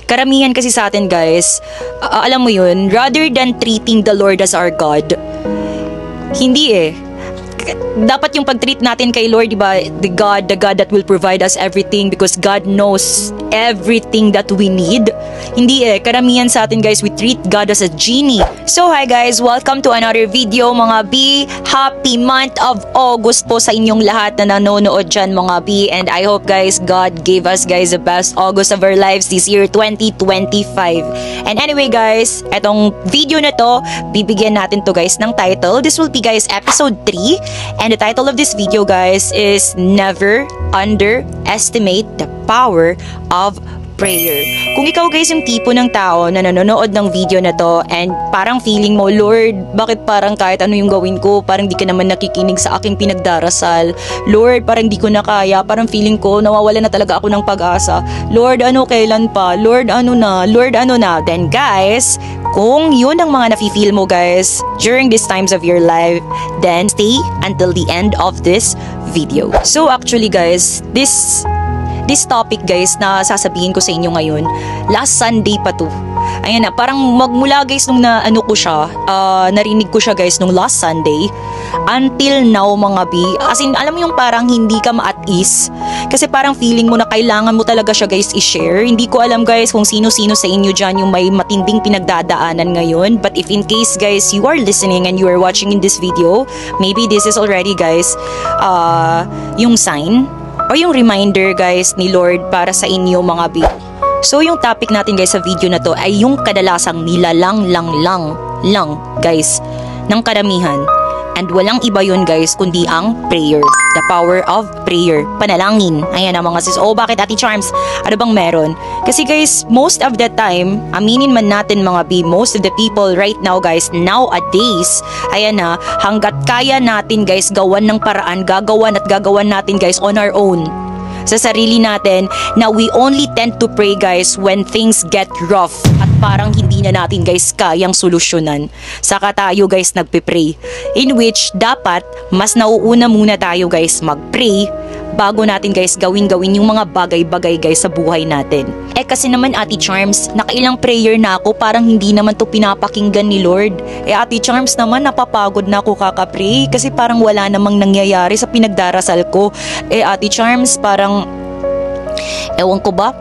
karamihan kasi sa atin guys, alam mo yun, rather than treating the Lord as our God, hindi dapat yung pag-treat natin kay Lord, diba? The God that will provide us everything because God knows everything that we need. Hindi karamihan sa atin guys, we treat God as a genie. So hi guys, welcome to another video mga B. Happy month of August po sa inyong lahat na nanonood dyan mga B. And I hope guys, God gave us guys the best August of our lives this year 2025. And anyway guys, etong video na to, bibigyan natin to guys ng title. This will be guys episode 3. And the title of this video guys is Never Underestimate the Power of Prayer. Kung ikaw guys yung tipo ng tao na nanonood ng video na to and parang feeling mo, Lord, bakit parang kahit ano yung gawin ko, parang di ka naman nakikinig sa aking pinagdarasal. Lord, parang di ko na kaya, parang feeling ko nawawala na talaga ako ng pag-asa. Lord, ano kailan pa? Lord, ano na? Lord, ano na? Then guys, kung yun ang mga nafe-feel mo guys during these times of your life, then stay until the end of this video. So actually guys, this topic guys na sasabihin ko sa inyo ngayon, last Sunday pa to. Ayan na, parang magmula guys nung narinig ko siya guys nung last Sunday until now mga B. As in, alam mo yung parang hindi ka ma-at ease kasi parang feeling mo na kailangan mo talaga siya guys i-share. Hindi ko alam guys kung sino-sino sa inyo dyan yung may matinding pinagdadaanan ngayon, but if in case guys you are listening and you are watching in this video, maybe this is already guys yung sign o yung reminder guys ni Lord para sa inyo mga B. So yung topic natin guys sa video na to ay yung kadalasang nilalang lang guys ng karamihan. And walang iba yun guys kundi ang prayer. The power of prayer. Panalangin. Ayan ang mga sis. Oh, bakit Ate Charms? Ano bang meron? Kasi guys, most of the time, aminin man natin mga B, most of the people right now guys, nowadays, ayan na, hanggat kaya natin guys, gawan ng paraan, gagawan natin guys on our own. Sa sarili natin na we only tend to pray guys when things get rough at parang hindi na natin guys kayang solusyonan. Saka tayo guys nagpe-pray, in which dapat mas nauuna muna tayo guys mag-pray bago natin guys gawin yung mga bagay-bagay guys sa buhay natin. Kasi naman Ate Charms, nakailang prayer na ako, parang hindi naman to pinapakinggan ni Lord. Ate Charms naman, napapagod na ako kakapray kasi parang wala namang nangyayari sa pinagdarasal ko. Ate Charms, parang ewan ko ba,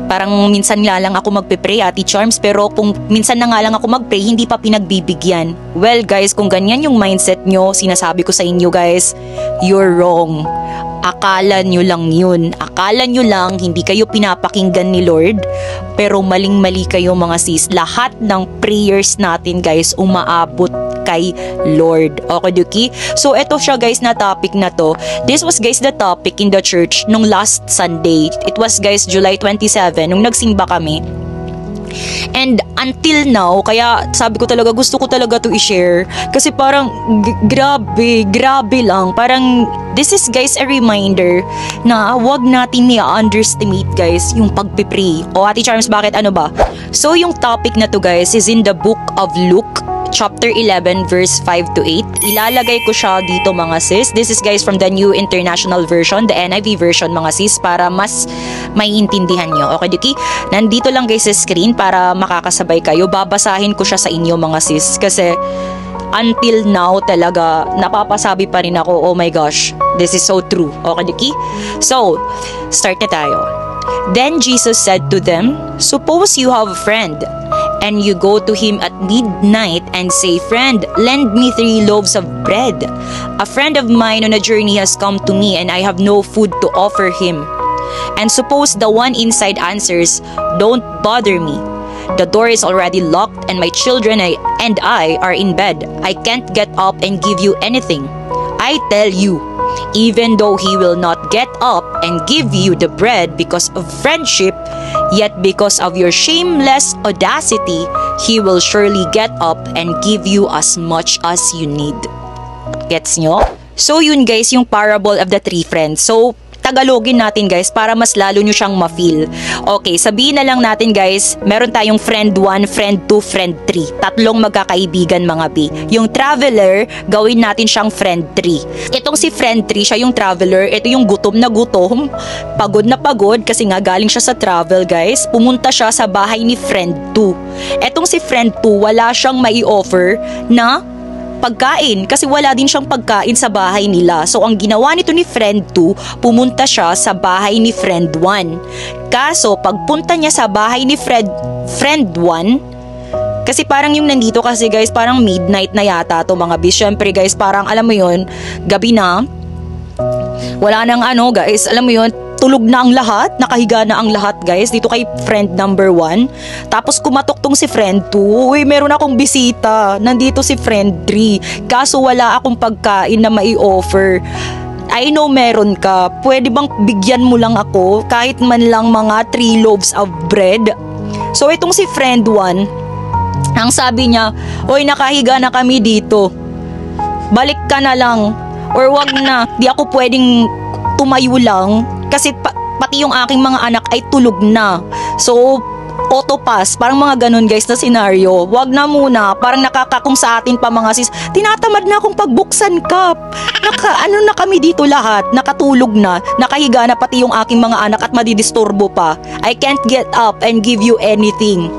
parang minsan nga lang ako magpe-pray Ate Charms, pero kung minsan na nga lang ako mag-pray, hindi pa pinagbibigyan. Well guys, kung ganyan yung mindset nyo, sinasabi ko sa inyo guys, you're wrong. Akala nyo lang yun. Akala nyo lang hindi kayo pinapakinggan ni Lord, pero maling-mali kayo mga sis. Lahat ng prayers natin guys umaabot kay Lord. Okay, Duki? So eto siya guys na topic na to. This was guys the topic in the church nung last Sunday. It was guys July 27 nung nagsimba kami. And until now, kaya sabi ko talaga, gusto ko talaga to i-share kasi parang grabe lang. Parang this is guys a reminder na wag natin i-underestimate guys yung pagpipray. O Ate Charms, bakit ano ba? So yung topic na to guys is in the book of Luke chapter 11 verse 5 to 8. Ilalagay ko siya dito mga sis. This is guys from the New International Version, the NIV version mga sis, para mas maiintindihan nyo. Okay, Duki? Nandito lang guys sa screen para makakasabay kayo. Babasahin ko siya sa inyo mga sis kasi until now talaga napapasabi pa rin ako, oh my gosh, this is so true. Okay, Duki? So, start na tayo. Then Jesus said to them, suppose you have a friend and you go to him at midnight and say, friend, lend me 3 loaves of bread. A friend of mine on a journey has come to me and I have no food to offer him. And suppose the one inside answers, don't bother me. The door is already locked and my children and I are in bed. I can't get up and give you anything. I tell you, even though he will not get up and give you the bread because of friendship, yet because of your shameless audacity, he will surely get up and give you as much as you need. Gets nyo? So yun guys, yung parable of the 3 friends. So Tagalogin natin guys para mas lalo nyo siyang ma-feel. Okay, sabihin na lang natin guys, meron tayong friend 1, friend 2, friend 3. Tatlong magkakaibigan mga B. Yung traveler, gawin natin siyang friend 3. Itong si friend 3, siya yung traveler. Ito yung gutom na gutom. Pagod na pagod kasi nga galing siya sa travel guys. Pumunta siya sa bahay ni friend 2. Etong si friend 2, wala siyang mai-offer na pagkain kasi wala din siyang pagkain sa bahay nila. So ang ginawa nito ni friend 2, pumunta siya sa bahay ni friend 1. Kaso pagpunta niya sa bahay ni friend 1, kasi parang yung nandito kasi guys, parang midnight na yata to mga bis. Syempre guys, parang alam mo yun, gabi na. Wala nang ano guys, alam mo yun, tulog na ang lahat, nakahiga na ang lahat guys dito kay friend number 1. Tapos kumatok tong si friend 2, uy meron akong bisita, nandito si friend 3, kaso wala akong pagkain na mai-offer. I know meron ka, pwede bang bigyan mo lang ako kahit man lang mga 3 loaves of bread? So itong si friend 1, ang sabi niya, uy nakahiga na kami dito, balik ka na lang or wag na, di ako pwedeng tumayo lang kasi pati yung aking mga anak ay tulog na. So auto pass, parang mga ganun guys na senaryo. Wag na muna, parang nakakakung sa atin pa mga sis, tinatamad na akong pagbuksan cup. Ano na kami dito lahat, nakatulog na, nakahiga na pati yung aking mga anak at madidisturbo pa. I can't get up and give you anything.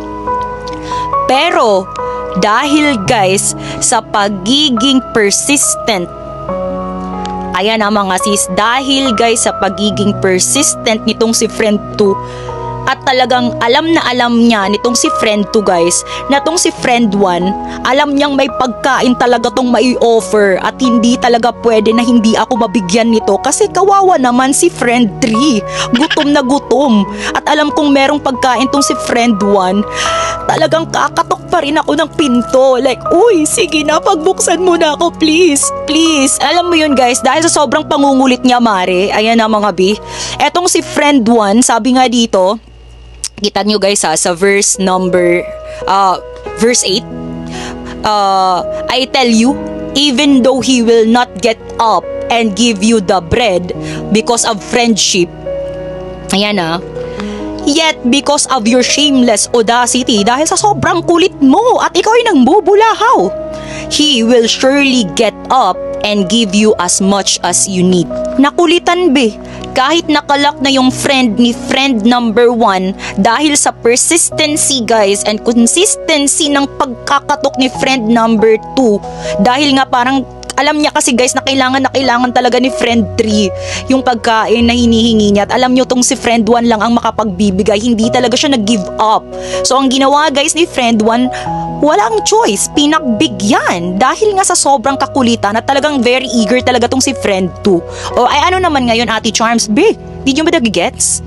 Pero dahil guys sa pagiging persistent, ayan na mga sis, dahil guys sa pagiging persistent nitong si friend 2, at talagang alam na alam niya nitong si friend 2 guys, na tong si friend 1, alam niyang may pagkain talaga tong mai-offer at hindi talaga pwede na hindi ako mabigyan nito kasi kawawa naman si friend 3, gutom na gutom. At alam kong merong pagkain tong si friend 1, talagang kakatok pa rin ako ng pinto, like uy sige na, pagbuksan mo na ako please, please. Alam mo yun guys, dahil sa sobrang pangungulit niya mare, ayan na mga B, etong si friend 1, sabi nga dito, kita nyo guys sa verse 8, I tell you, even though he will not get up and give you the bread because of friendship, ayan yet because of your shameless audacity, dahil sa sobrang kulit mo at ikaw ay nang bubulahaw, he will surely get up and give you as much as you need. Nakulitan be, kahit nakalak na yung friend ni friend number 1 dahil sa persistency guys and consistency ng pagkakatok ni friend number 2, dahil nga parang alam niya kasi guys na kailangan talaga ni friend 3 yung pagkain na hinihingi niya, at alam nyo tong si friend 1 lang ang makapagbibigay, hindi talaga siya nag-give up. So ang ginawa guys ni friend 1, walang choice, pinagbigyan dahil nga sa sobrang kakulitan at talagang very eager talaga tong si friend 2. O ay ano naman ngayon Ate Charms, B, di nyo ba nagigets?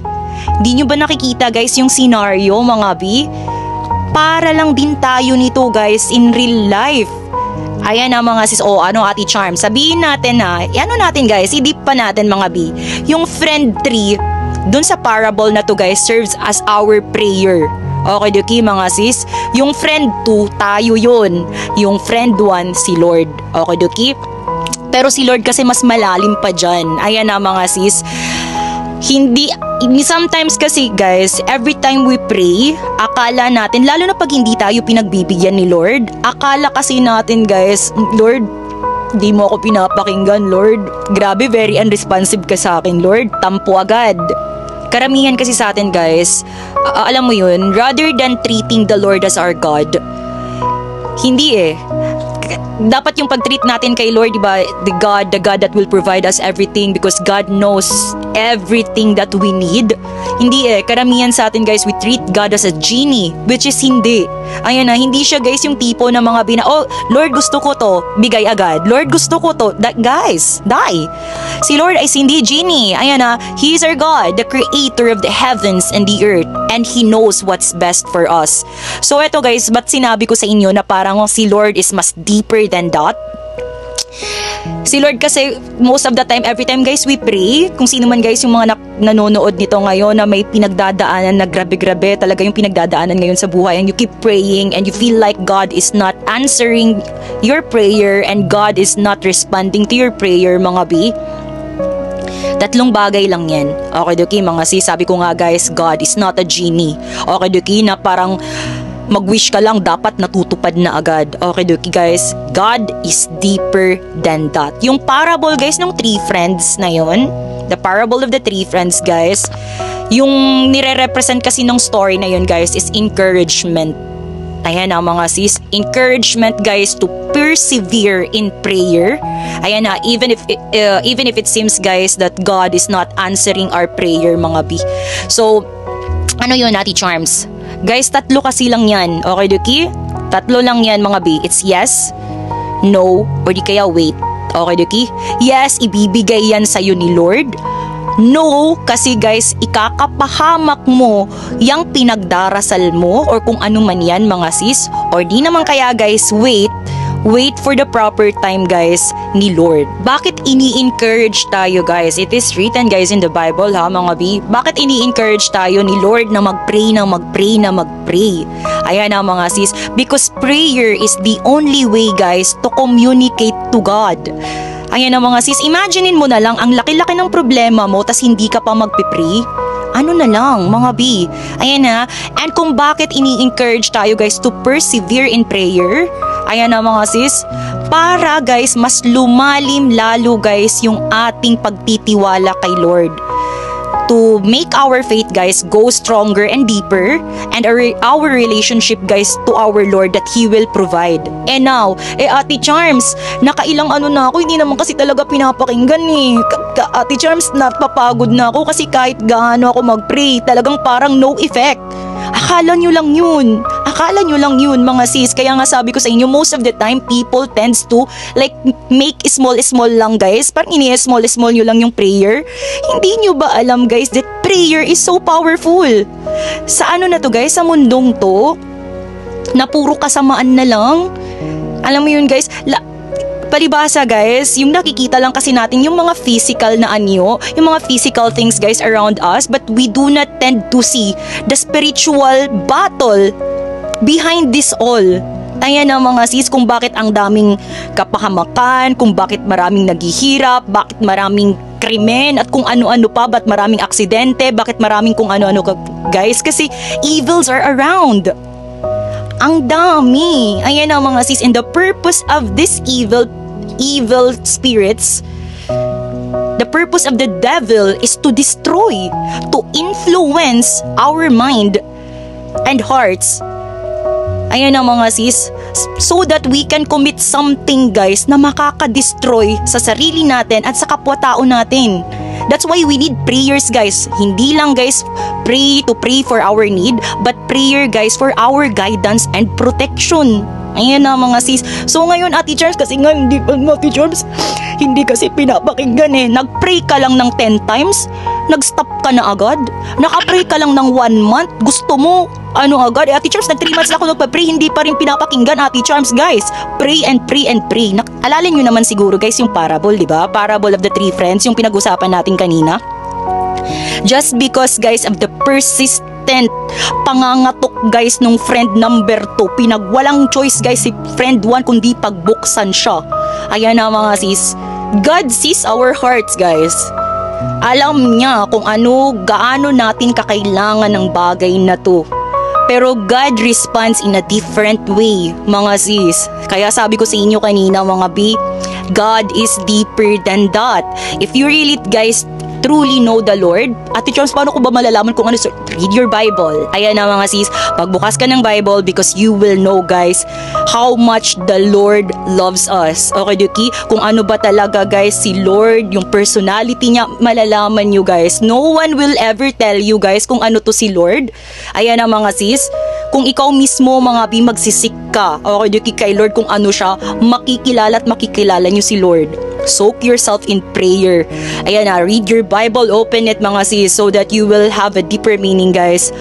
Di nyo ba nakikita guys yung scenario mga B? Para lang din tayo nito guys in real life. Ayan na mga sis, ano Ate Charm, sabihin natin ano natin guys, i-deep pa natin mga B. Yung friend 3, dun sa parable na to guys, serves as our prayer. Okay, Duki mga sis, yung friend 2, tayo yun. Yung friend 1, si Lord. Okay, Duki? Pero si Lord kasi mas malalim pa dyan. Ayan na mga sis, sometimes kasi guys, every time we pray, akala natin, lalo na pag hindi tayo pinagbibigyan ni Lord, akala kasi natin guys, Lord, di mo ako pinapakinggan Lord, grabe very unresponsive ka sa akin Lord, tampo agad. Karamihan kasi sa atin guys, alam mo yun, rather than treating the Lord as our God, hindi dapat yung pag-treat natin kay Lord, diba, the God that will provide us everything because God knows everything that we need. Hindi karamihan sa atin guys, we treat God as a genie, which is hindi. Ayan hindi siya guys yung tipo na mga Lord gusto ko to, bigay agad. Lord gusto ko to, guys, die. Si Lord ay hindi genie. Ayan He is our God, the creator of the heavens and the earth, and He knows what's best for us. So eto guys, ba't sinabi ko sa inyo na parang si Lord is mas deeper than that? Si Lord kasi most of the time, every time guys we pray, kung sino man guys yung mga nanonood nito ngayon na may pinagdadaanan na grabe-grabe talaga yung pinagdadaanan ngayon sa buhay, and you keep praying and you feel like God is not answering your prayer and God is not responding to your prayer mga B, Tatlong bagay lang yan. Okay, Duki, mga sis, sabi ko nga guys, God is not a genie. Okay, Duki, na parang mag-wish ka lang, dapat natutupad na agad. Okay, Duki, guys, God is deeper than that. Yung parable, guys, ng three friends na yun, the parable of the three friends, guys, yung nire-represent kasi ng story na yun, guys, is encouragement. Ayan na mga sis, encouragement guys to persevere in prayer. Ayan na, even if it seems guys that God is not answering our prayer mga B. So, ano yun Ate Charms? Guys, tatlo kasi lang yan. Okay, Duki? Tatlo lang yan mga B. It's yes, no, or di kaya wait. Okay, Duki? Yes, ibibigay yan sa'yo ni Lord. No, kasi guys, ikakapahamak mo yung pinagdarasal mo or kung ano man yan mga sis. Or di naman kaya guys, wait for the proper time guys ni Lord. Bakit ini-encourage tayo guys? It is written guys in the Bible ha mga B. Bakit ini-encourage tayo ni Lord na mag-pray na mag-pray na mag-pray? Ayan na mga sis. Because prayer is the only way guys to communicate to God. Ayan na mga sis, imaginein mo na lang ang laki-laki ng problema mo tas hindi ka pa magpipray. Ano na lang mga B. Ayan na. And kung bakit ini-encourage tayo guys to persevere in prayer. Ayan na mga sis. Para guys mas lumalim lalo guys yung ating pagtitiwala kay Lord. To make our faith guys go stronger and deeper, and our relationship guys to our Lord that He will provide. And now, Ate Charms, nakailang ano na ako, hindi naman kasi talaga pinapakinggan eh. Ate Charms, napapagod na ako kasi kahit gaano ako mag-pray, talagang parang no effect. Akala nyo lang yun mga sis. Kaya nga sabi ko sa inyo, most of the time people tends to like make small lang guys. Parang ini-small nyo lang yung prayer. Hindi nyo ba alam guys that prayer is so powerful? Sa ano na to guys, sa mundong to na puro kasamaan na lang. Alam mo yun guys, palibasa guys, yung nakikita lang kasi natin yung mga physical na anyo, yung mga physical things guys around us, but we do not tend to see the spiritual battle behind this all. Ayan na mga sis, kung bakit ang daming kapahamakan, kung bakit maraming naghihirap, bakit maraming krimen, at kung ano-ano pa, ba't maraming aksidente, bakit maraming kung ano-ano guys, kasi evils are around. Ang dami. Ayan na mga sis, and the purpose of this evil spirits, the purpose of the devil is to destroy, to influence our mind and hearts. Ayan na mga sis, so that we can commit something guys na makaka-destroy sa sarili natin at sa kapwa-tao natin. That's why we need prayers guys. Hindi lang guys pray for our need, but prayer guys for our guidance and protection. Ayan na mga sis. So ngayon Ate Charms, kasi nga hindi kasi pinapakinggan eh. Nag-pray ka lang ng 10 times, nag-stop ka na agad. Naka-pray ka lang ng 1 month, gusto mo ano agad. Ate Charms, nag 3 months na ako nagpa-pray, hindi pa rin pinapakinggan Ate Charms guys. Pray and pray and pray. Alalin nyo naman siguro guys yung parable, di ba? Parable of the three friends, yung pinag-usapan natin kanina. Just because guys of the persistent pangangatok guys nung friend number 2, pinagwalang choice guys si friend 1 kundi pagbuksan siya. Ayan na mga sis, God sees our hearts guys. Alam niya kung gaano natin kakailangan ng bagay na to. Pero God responds in a different way mga sis. Kaya sabi ko sa inyo kanina mga B, God is deeper than that. If you really guys truly know the Lord, Ate Charms, paano ko ba malalaman kung ano? Read your Bible. Ayan na mga sis, pagbukas ka ng Bible, because you will know guys how much the Lord loves us. Okay Duki, kung ano ba talaga guys si Lord, yung personality niya, malalaman nyo guys. No one will ever tell you guys kung ano to si Lord. Ayan na mga sis, kung ikaw mismo mga B magsisik ka, okay Duki, kay Lord kung ano siya, makikilala nyo si Lord. Soak yourself in prayer. Ayan na, read your Bible, open it mga sis, so that you will have a deeper meaning guys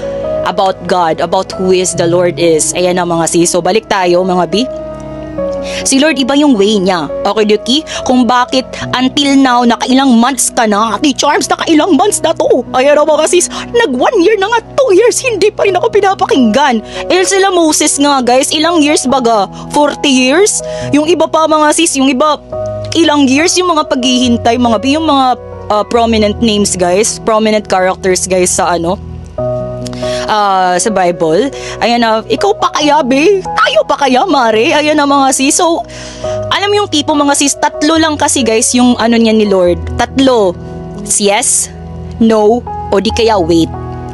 about God, about who is the Lord is. Ayan na mga sis. So balik tayo mga B. Si Lord iba yung way niya. Okay Duki? Kung bakit until now nakailang months ka na, Ate Charms, nakailang months na to. Ayan na mga sis, nag 1 year na nga, 2 years, hindi pa rin ako pinapakinggan. Sila Moses nga guys, ilang years baga? 40 years? Yung iba pa mga sis, yung iba ilang years yung mga paghihintay mga B, yung mga prominent names guys, prominent characters guys sa sa Bible. Ayan na, ikaw pa kaya be? Tayo pa kaya mare? Ayan na mga sis. So, alam mo yung tipo mga sis, tatlo lang kasi guys yung niya ni Lord. Tatlo. Yes, no, o di kaya wait.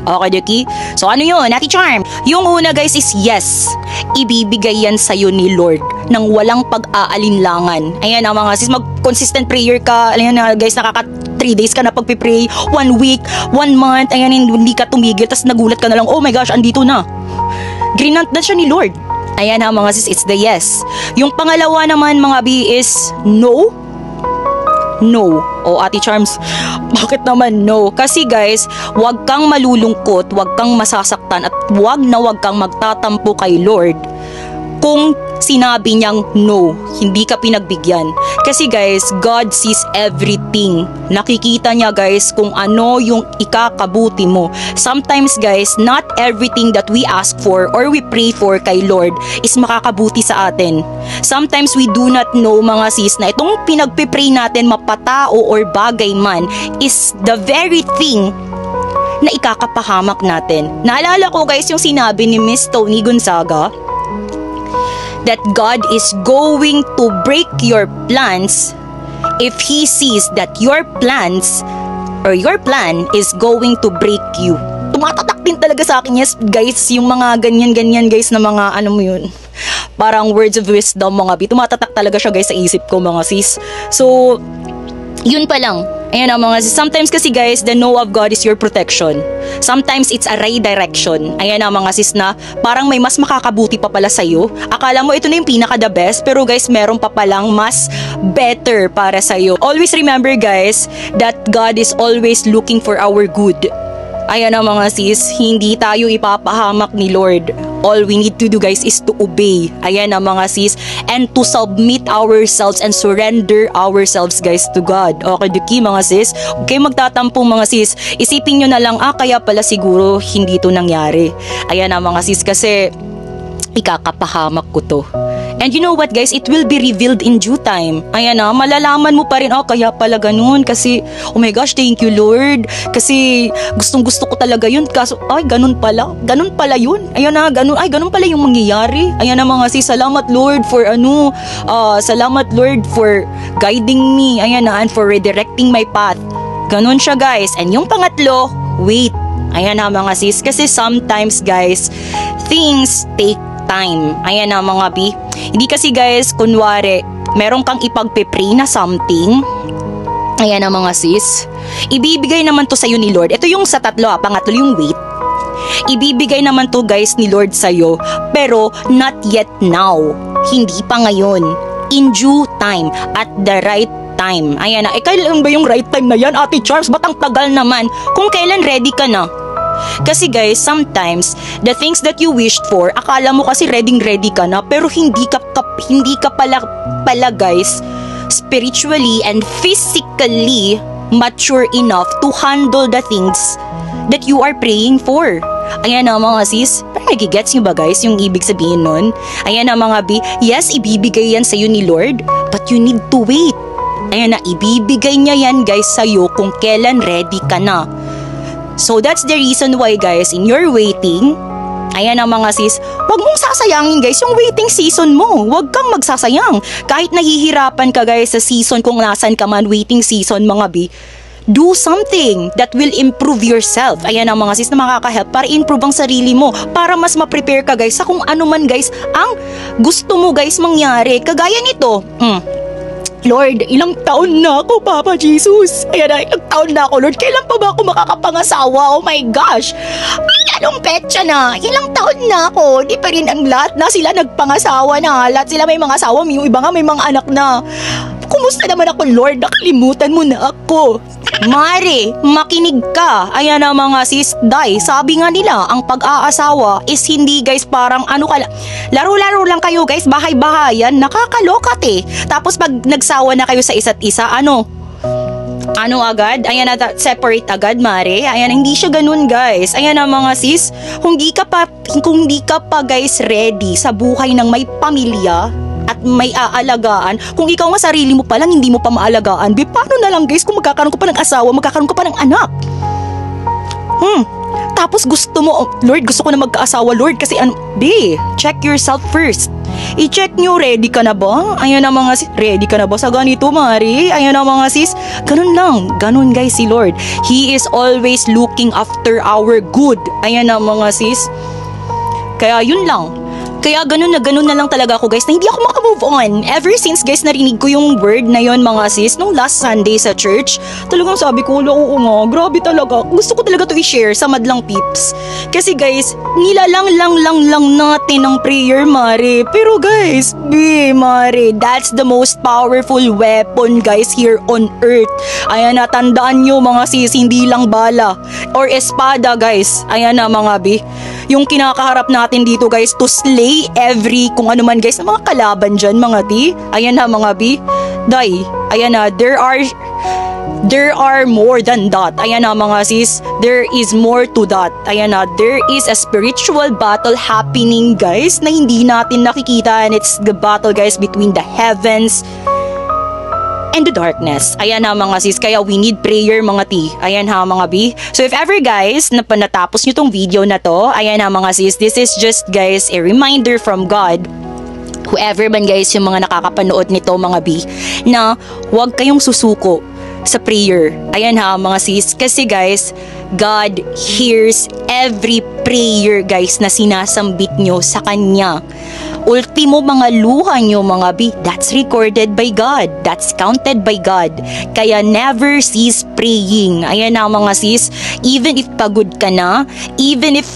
Okay, Duki? So, ano yun, Ate Charm? Yung una, guys, is yes. Ibibigay yan sa'yo ni Lord nang walang pag-aalinlangan. Ayan na mga sis, mag-consistent prayer ka. Ayan na, guys, 3 days ka na pagpipray, 1 week, 1 month, ayan, hindi ka tumigil, tas nagulat ka na lang, oh my gosh, andito na. Grinant na siya ni Lord. Ayan na mga sis, it's the yes. Yung pangalawa naman, mga B, is no. No. O Ate Charms, bakit naman no? Kasi guys, wag kang malulungkot, wag kang masasaktan, at wag kang magtatampo kay Lord kung sinabi niyang no, hindi ka pinagbigyan. Kasi guys, God sees everything. Nakikita niya guys kung ano yung ikakabuti mo. Sometimes guys, not everything that we ask for or we pray for kay Lord is makakabuti sa atin. Sometimes we do not know mga sis na itong pinagpipray natin, mapatao or bagay man, is the very thing na ikakapahamak natin. Naalala ko guys yung sinabi ni Miss Tony Gonzaga, that God is going to break your plans if He sees that your plans or your plan is going to break you. Tumatatak din talaga sa akin yes guys, yung mga ganyan guys na mga mo yun, parang words of wisdom mga bi. Tumatatak talaga siya guys sa isip ko mga sis. So, yun pa lang. Ayan ang mga sis. Sometimes kasi guys, the know of God is your protection. Sometimes it's a redirection. Ayan ang mga sis na parang may mas makakabuti pa pala sa'yo. Akala mo ito na yung pinaka the best, pero guys, meron pa palang mas better para sa'yo. Always remember guys, that God is always looking for our good. Ayan ang mga sis, hindi tayo ipapahamak ni Lord. All we need to do guys is to obey. Ayan ang mga sis, and to submit ourselves and surrender ourselves guys to God. Okay, Duki mga sis, okay magtatampo mga sis. Isipin nyo na lang, kaya pala siguro hindi to nangyari. Ayan ang mga sis, kasi ikakapahamak ko to. And you know what guys, it will be revealed in due time. Ayan na, malalaman mo pa rin, kaya pala ganun. Kasi, oh my gosh, thank you Lord. Kasi, gustong gusto ko talaga yun. Kaso, ganun pala yun. Ayan na, ganun pala yung mangyayari. Ayan na mga sis, salamat Lord for salamat Lord for guiding me. Ayan na, and for redirecting my path. Ganun siya guys. And yung pangatlo, wait. Ayan na mga sis, kasi sometimes guys, things take time. Ayan na mga bi. Hindi kasi guys, kunwari, meron kang ipagpipray na something. Ayan na mga sis. Ibibigay naman to sa'yo ni Lord. Ito yung sa tatlo, pangatlo yung wait. Ibibigay naman to guys ni Lord sa'yo, pero not yet now. Hindi pa ngayon. In due time, at the right time. Ayan na. Kailan ba yung right time na yan, Ate Charles? Ba't ang tagal naman? Kung kailan ready ka na. Kasi guys, sometimes the things that you wished for, akala mo kasi ready ka na, pero hindi ka pala guys spiritually and physically mature enough to handle the things that you are praying for. Ayan na mga sis, parang nagigets nyo ba guys yung ibig sabihin nun? Ayan na mga bi, yes, ibibigay yan sa'yo ni Lord, but you need to wait. Ayan na, ibibigay niya yan guys sa'yo kung kailan ready ka na. So that's the reason why guys, in your waiting, ayan ang mga sis, wag mong sasayangin guys yung waiting season mo. Wag kang magsasayang. Kahit nahihirapan ka guys sa season, kung nasan ka man, waiting season mga bi, do something that will improve yourself. Ayan ang mga sis na makaka-help para improve ang sarili mo, para mas ma-prepare ka guys sa kung ano man guys ang gusto mo guys mangyari. Kagaya nito, Lord, ilang taon na ako, Papa Jesus. Ayan na, ilang taon na ako, Lord. Kailan pa ba ako makakapangasawa? Oh my gosh. Ay, anong petsa na? Ilang taon na ako. Di pa rin ang lahat na sila nagpangasawa na. Lahat sila may mga asawa, yung iba nga may mga anak na. Kumusta naman ako, Lord? Nakalimutan mo na ako. Mare, makinig ka. Ayan na mga sis, sabi nga nila, ang pag-aasawa is hindi guys parang laro-laro lang kayo guys, bahay-bahayan, nakakalokat eh. Tapos pag nagsawa na kayo sa isa't isa, ano agad? Ayan na, separate agad, mare. Ayan, hindi siya ganun guys. Ayan na mga sis, kung di ka pa guys ready sa buhay ng may pamilya, at may aalagaan. Kung ikaw nga sarili mo pa lang hindi mo pa maalagaan, be, paano na lang guys kung magkakaroon ka pa ng asawa, magkakaroon ka pa ng anak? Tapos gusto mo, Lord, gusto ko na magkaasawa, Lord, kasi be, check yourself first. I-check nyo, ready ka na ba? Ayan na mga sis, ready ka na ba sa ganito, Mari? Ayan na mga sis, ganun lang, ganun guys si Lord. He is always looking after our good. Ayan na mga sis. Kaya yun lang. Kaya ganun na lang talaga ako guys, na hindi ako makamove on. Ever since guys narinig ko yung word na yon mga sis, nung last Sunday sa church, talagang sabi ko, oo nga, grabe talaga. Gusto ko talaga to i-share sa madlang peeps. Kasi guys, nilalang lang natin ang prayer, Mare. Pero guys, Mare, that's the most powerful weapon guys here on earth. Ayan na, tandaan nyo mga sis, hindi lang bala or espada guys. Ayan na mga yung kinakaharap natin dito guys, to slay every kung ano man guys na mga kalaban dyan mga ti. Ayan na mga ayan na, there are more than that. Ayan na mga sis, there is more to that. Ayan na, there is a spiritual battle happening guys na hindi natin nakikita, and it's the battle guys between the heavens and the darkness. Ayan ha mga sis, kaya we need prayer mga ti. Ayan ha mga So if ever guys, natapos nyo tong video na to, ayan ha mga sis, this is just guys a reminder from God, whoever man guys yung mga nakakapanood nito mga na huwag kayong susuko sa prayer. Ayan ha mga sis, kasi guys, God hears every prayer guys na sinasambit nyo sa Kanya. Ultimo mga luha nyo mga that's recorded by God. That's counted by God. Kaya never cease praying. Ayan na mga sis, even if pagod ka na, even if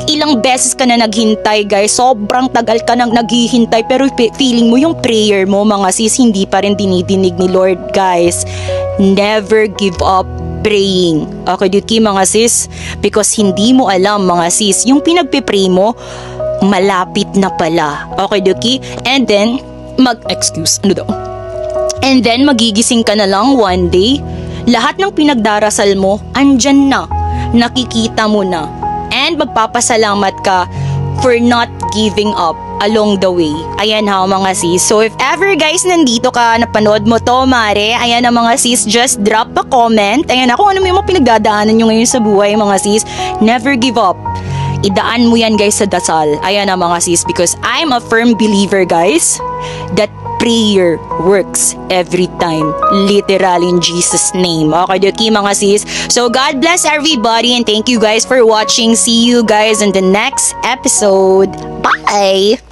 ilang beses ka na naghintay guys, sobrang tagal ka nang naghihintay, pero feeling mo yung prayer mo mga sis, hindi pa rin dinidinig ni Lord guys. Never give up praying. Okay, duty mga sis, because hindi mo alam mga sis, yung pinagpipray mo, malapit na pala. Okay, Duki? And then, And then, magigising ka na lang one day, lahat ng pinagdarasal mo, andyan na. Nakikita mo na. And magpapasalamat ka for not giving up along the way. Ayan ha mga sis. So if ever guys nandito ka, napanood mo to Mare, ayan na mga sis, just drop a comment. Ayan na, kung ano yung mga pinagdadaanan nyo ngayon sa buhay mga sis, never give up. Idaan mo yan guys sa dasal. Ayan na mga sis, because I'm a firm believer guys that prayer works every time. Literally in Jesus' name. Okay, okay mga sis. So God bless everybody and thank you guys for watching. See you guys in the next episode. Bye!